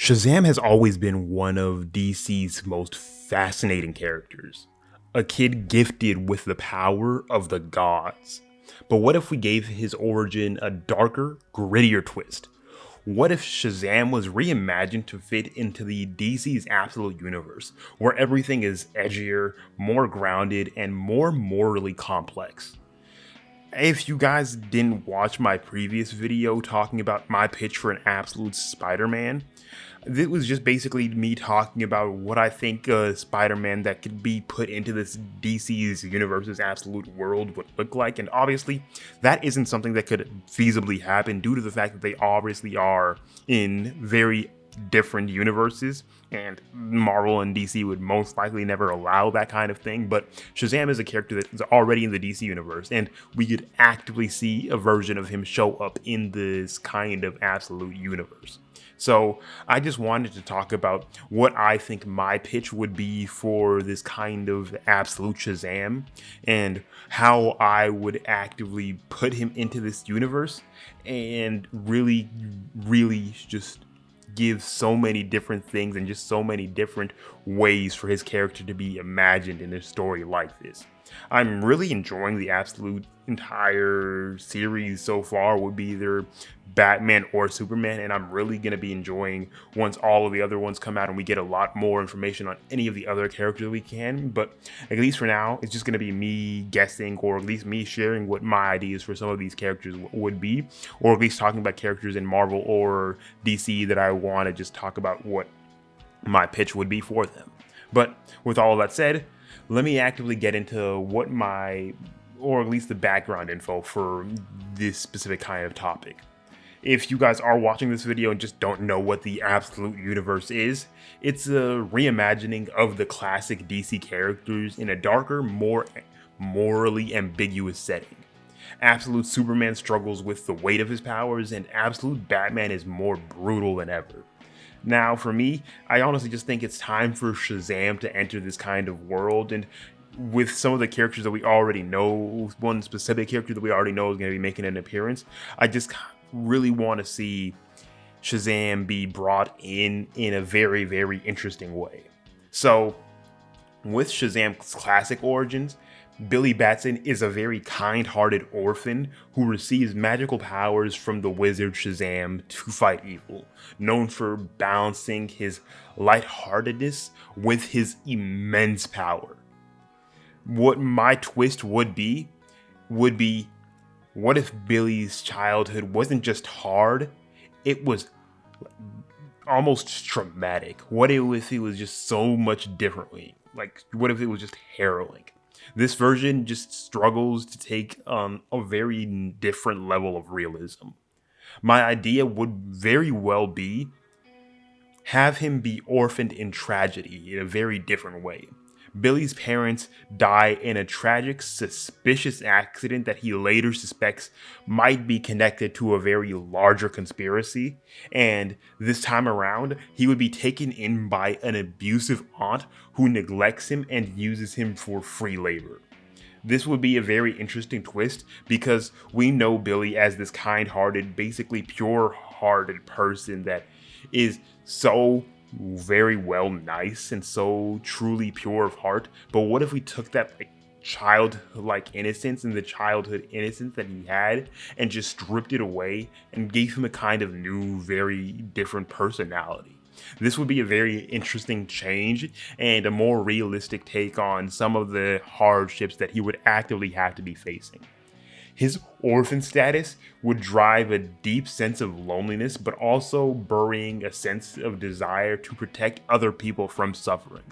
Shazam has always been one of DC's most fascinating characters. A kid gifted with the power of the gods. But what if we gave his origin a darker, grittier twist? What if Shazam was reimagined to fit into the DC's absolute universe, where everything is edgier, more grounded, and more morally complex? If you guys didn't watch my previous video talking about my pitch for an absolute Spider-Man, this was just basically me talking about what I think a Spider-Man that could be put into this DC's universe's absolute world would look like. And obviously, that isn't something that could feasibly happen due to the fact that they obviously are in very different universes, and Marvel and DC would most likely never allow that kind of thing. But Shazam is a character that is already in the DC universe, and we could actively see a version of him show up in this kind of absolute universe. So I just wanted to talk about what I think my pitch would be for this kind of absolute Shazam, and how I would actively put him into this universe and really just give so many different things and just so many different ways for his character to be imagined in a story like this. I'm really enjoying the absolute entire series so far, would be either Batman or Superman, and I'm really going to be enjoying once all of the other ones come out and we get a lot more information on any of the other characters we can. But at least for now, it's just going to be me guessing, or at least me sharing what my ideas for some of these characters would be, or at least talking about characters in Marvel or DC that I want to just talk about what my pitch would be for them. But with all of that said, let me actively get into what or at least the background info for this specific kind of topic. If you guys are watching this video and just don't know what the absolute universe is, it's a reimagining of the classic DC characters in a darker, more morally ambiguous setting. Absolute Superman struggles with the weight of his powers, and Absolute Batman is more brutal than ever. Now, for me, I honestly just think it's time for Shazam to enter this kind of world, and with some of the characters that we already know, one specific character that we already know is going to be making an appearance, I just really want to see Shazam be brought in a very, very interesting way. So, with Shazam's classic origins, Billy Batson is a very kind-hearted orphan who receives magical powers from the wizard Shazam to fight evil, known for balancing his lightheartedness with his immense power. What my twist would be, what if Billy's childhood wasn't just hard, it was almost traumatic? What if it was just so much differently? Like, what if it was just harrowing? This version just struggles to take on a very different level of realism. My idea would very well be have him be orphaned in tragedy in a very different way. Billy's parents die in a tragic, suspicious accident that he later suspects might be connected to a very larger conspiracy, and this time around, he would be taken in by an abusive aunt who neglects him and uses him for free labor. This would be a very interesting twist because we know Billy as this kind-hearted, basically pure-hearted person that is so very well nice and so truly pure of heart. But what if we took that childlike innocence and the childhood innocence that he had and just stripped it away and gave him a kind of new, very different personality? This would be a very interesting change and a more realistic take on some of the hardships that he would actively have to be facing. His orphan status would drive a deep sense of loneliness, but also burying a sense of desire to protect other people from suffering.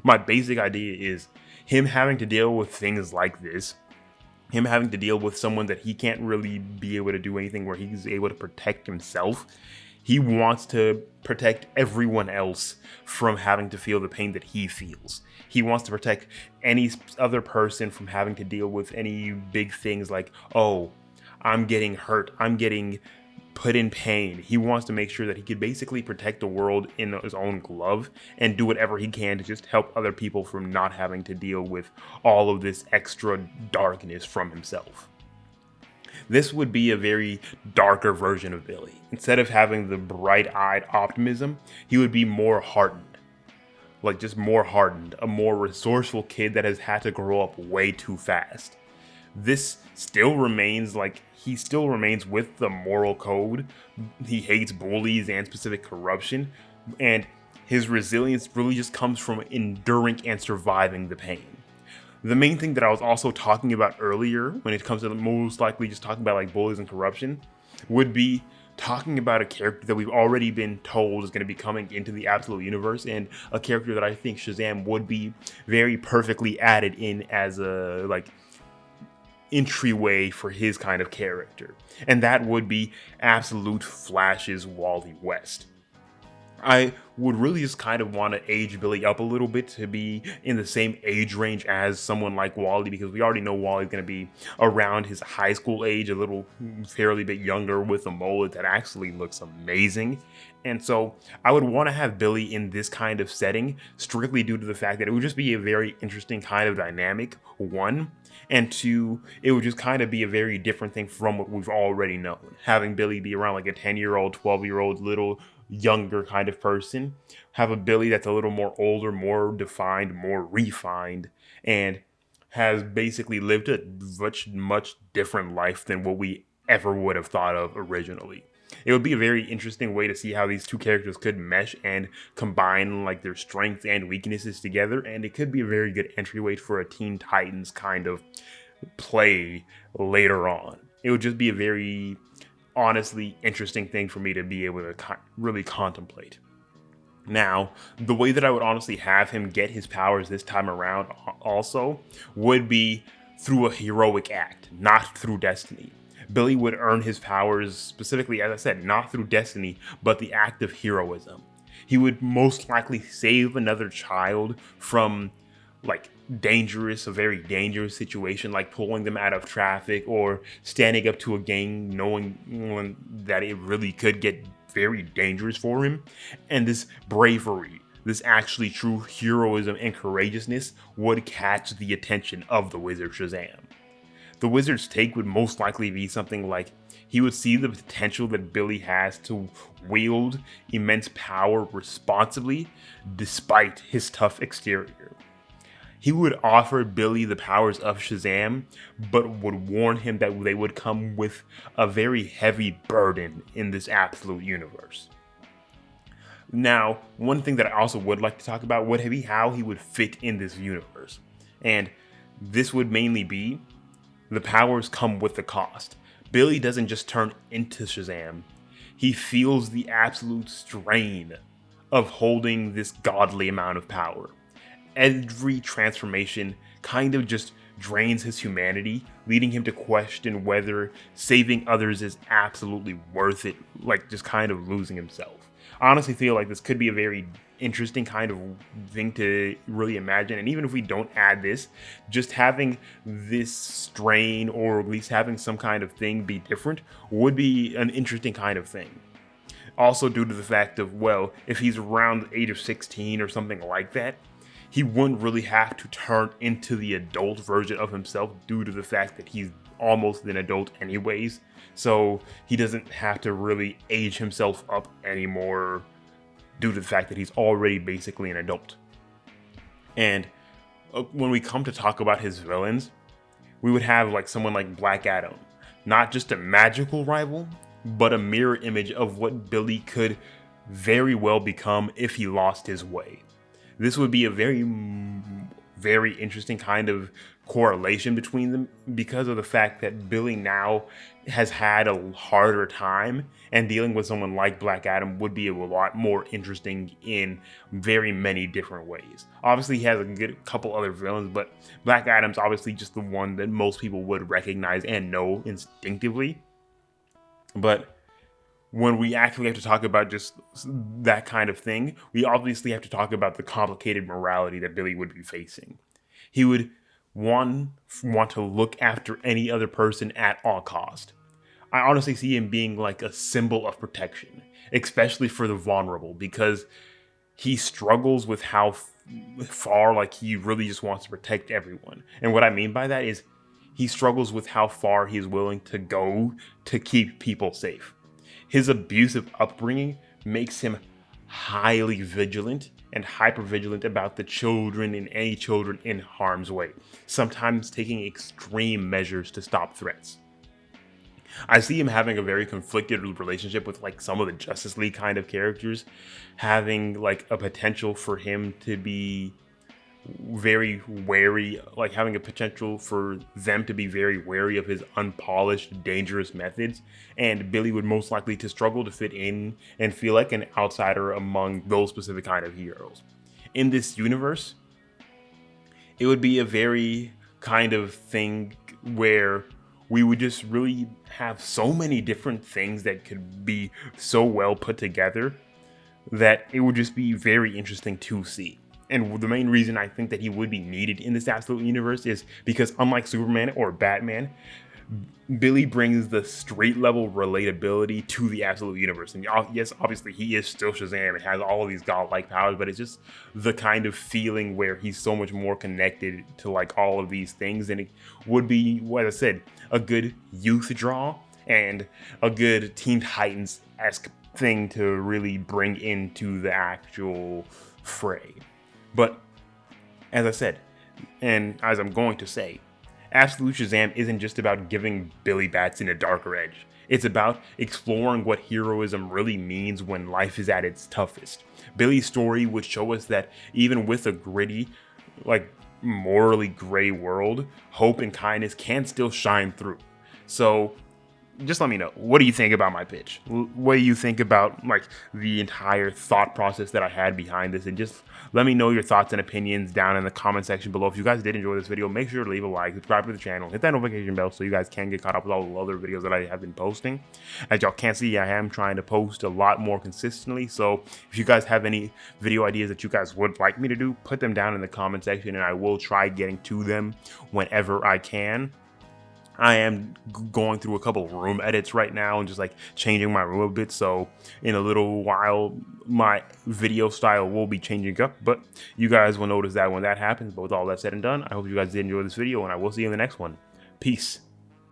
My basic idea is him having to deal with things like this, him having to deal with someone that he can't really be able to do anything where he's able to protect himself. He wants to protect everyone else from having to feel the pain that he feels. He wants to protect any other person from having to deal with any big things like, oh, I'm getting hurt, I'm getting put in pain. He wants to make sure that he could basically protect the world in his own glove and do whatever he can to just help other people from not having to deal with all of this extra darkness from himself. This would be a very darker version of Billy. Instead of having the bright-eyed optimism, he would be more hardened. Like just more hardened, a more resourceful kid that has had to grow up way too fast. This still remains like he still remains with the moral code. He hates bullies and specific corruption, and his resilience really just comes from enduring and surviving the pain. The main thing that I was also talking about earlier when it comes to most likely just talking about like bullies and corruption would be talking about a character that we've already been told is going to be coming into the Absolute Universe, and a character that I think Shazam would be very perfectly added in as a like entryway for his kind of character. And that would be Absolute Flash's Wally West. I would really just kind of want to age Billy up a little bit to be in the same age range as someone like Wally, because we already know Wally's going to be around his high school age, a little fairly bit younger with a mullet that actually looks amazing. And so I would want to have Billy in this kind of setting strictly due to the fact that it would just be a very interesting kind of dynamic, one. And two, it would just kind of be a very different thing from what we've already known. Having Billy be around like a 10-year-old, 12-year-old little younger kind of person. Have a Billy that's a little more older, more defined, more refined, and has basically lived a much different life than what we ever would have thought of originally. It would be a very interesting way to see how these two characters could mesh and combine like their strengths and weaknesses together, and it could be a very good entryway for a Teen Titans kind of play later on. It would just be a very honestly interesting thing for me to be able to really contemplate. Now, the way that I would honestly have him get his powers this time around also would be through a heroic act, not through destiny. Billy would earn his powers specifically, as I said, not through destiny, but the act of heroism. He would most likely save another child from like a very dangerous situation, like pulling them out of traffic or standing up to a gang knowing that it really could get very dangerous for him. And this bravery, this actually true heroism and courageousness would catch the attention of the wizard Shazam. The wizard's take would most likely be something like he would see the potential that Billy has to wield immense power responsibly despite his tough exterior. He would offer Billy the powers of Shazam, but would warn him that they would come with a very heavy burden in this absolute universe. Now, one thing that I also would like to talk about would be how he would fit in this universe. And this would mainly be the powers come with the cost. Billy doesn't just turn into Shazam. He feels the absolute strain of holding this godly amount of power. Every transformation kind of just drains his humanity, leading him to question whether saving others is absolutely worth it, like just kind of losing himself. I honestly feel like this could be a very interesting kind of thing to really imagine. And even if we don't add this, just having this strain or at least having some kind of thing be different would be an interesting kind of thing. Also due to the fact of, well, if he's around the age of 16 or something like that, he wouldn't really have to turn into the adult version of himself due to the fact that he's almost an adult anyways. So he doesn't have to really age himself up anymore due to the fact that he's already basically an adult. And when we come to talk about his villains, we would have like someone like Black Adam, not just a magical rival, but a mirror image of what Billy could very well become if he lost his way. This would be a very interesting kind of correlation between them because of the fact that Billy now has had a harder time, and dealing with someone like Black Adam would be a lot more interesting in very many different ways. Obviously, he has a good couple other villains, but Black Adam's obviously just the one that most people would recognize and know instinctively. But when we actually have to talk about just that kind of thing, we obviously have to talk about the complicated morality that Billy would be facing. He would want to look after any other person at all cost. I honestly see him being like a symbol of protection, especially for the vulnerable, because he struggles with how far like he really just wants to protect everyone. And what I mean by that is he struggles with how far he is willing to go to keep people safe. His abusive upbringing makes him highly vigilant and hyper-vigilant about the children and any children in harm's way, sometimes taking extreme measures to stop threats. I see him having a very conflicted relationship with like some of the Justice League kind of characters, having like a potential for him to be very wary, like having a potential for them to be very wary of his unpolished, dangerous methods, and Billy would most likely to struggle to fit in and feel like an outsider among those specific kind of heroes. In this universe, it would be a very kind of thing where we would just really have so many different things that could be so well put together that it would just be very interesting to see. And the main reason I think that he would be needed in this absolute universe is because, unlike Superman or Batman, Billy brings the street level relatability to the absolute universe. And yes, obviously he is still Shazam and has all of these godlike powers, but it's just the kind of feeling where he's so much more connected to like all of these things. And it would be, what I said, a good youth draw and a good Teen Titans-esque thing to really bring into the actual fray. But as I said, and as I'm going to say, Absolute Shazam isn't just about giving Billy Batson a darker edge. It's about exploring what heroism really means when life is at its toughest. Billy's story would show us that even with a gritty, like morally gray world, hope and kindness can still shine through. So just let me know, what do you think about my pitch? What do you think about like the entire thought process that I had behind this? And just let me know your thoughts and opinions down in the comment section below. If you guys did enjoy this video, make sure to leave a like, subscribe to the channel, hit that notification bell so you guys can get caught up with all the other videos that I have been posting. As y'all can see, I am trying to post a lot more consistently. So if you guys have any video ideas that you guys would like me to do, put them down in the comment section and I will try getting to them whenever I can. I am going through a couple of room edits right now and just like changing my room a bit. So in a little while, my video style will be changing up, but you guys will notice that when that happens. But with all that said and done, I hope you guys did enjoy this video and I will see you in the next one. Peace.